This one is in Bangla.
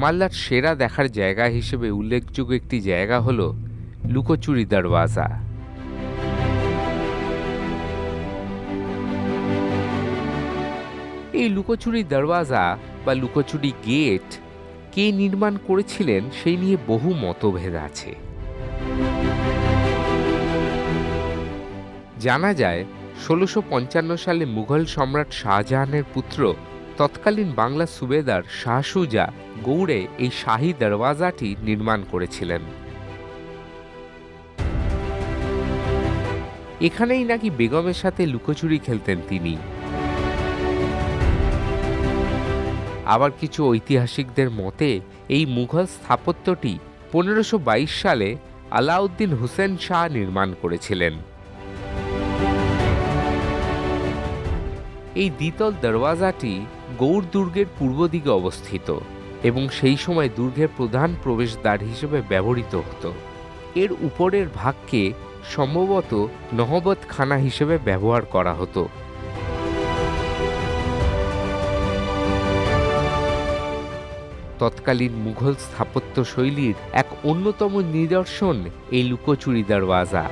মালদার সেরা দেখার জায়গা হিসেবে উল্লেখযোগ্য একটি জায়গা হল লুকোচুরি দরওয়াজা। এই লুকোচুরি দরওয়াজা বা লুকোচুরি গেট কে নির্মাণ করেছিলেন সেই নিয়ে বহু মতভেদ আছে। জানা যায় ১৬৫৫ সালে মুঘল সম্রাট শাহজাহানের পুত্র তৎকালীন বাংলা সুবেদার শাহ সুজা গৌড়ে এই শাহী দরওয়াজাটি নির্মাণ করেছিলেন। এখানেই নাকি বেগমের সাথে লুকোচুরি খেলতেন তিনি। আবার কিছু ঐতিহাসিকদের মতে এই মুঘল স্থাপত্যটি ১৫২২ সালে আলাউদ্দিন হুসেন শাহ নির্মাণ করেছিলেন। এই দ্বিতল দরওয়াজাটি গৌড় দুর্গের পূর্ব দিকে অবস্থিত এবং সেই সময় দুর্গের প্রধান প্রবেশদ্বার হিসেবে ব্যবহৃত হতো। এর উপরের ভাগকে সম্ভবত নহবতখানা হিসেবে ব্যবহার করা হতো। তৎকালীন মুঘল স্থাপত্য শৈলীর এক অন্যতম নিদর্শন এই লুকোচুরি দরওয়াজা।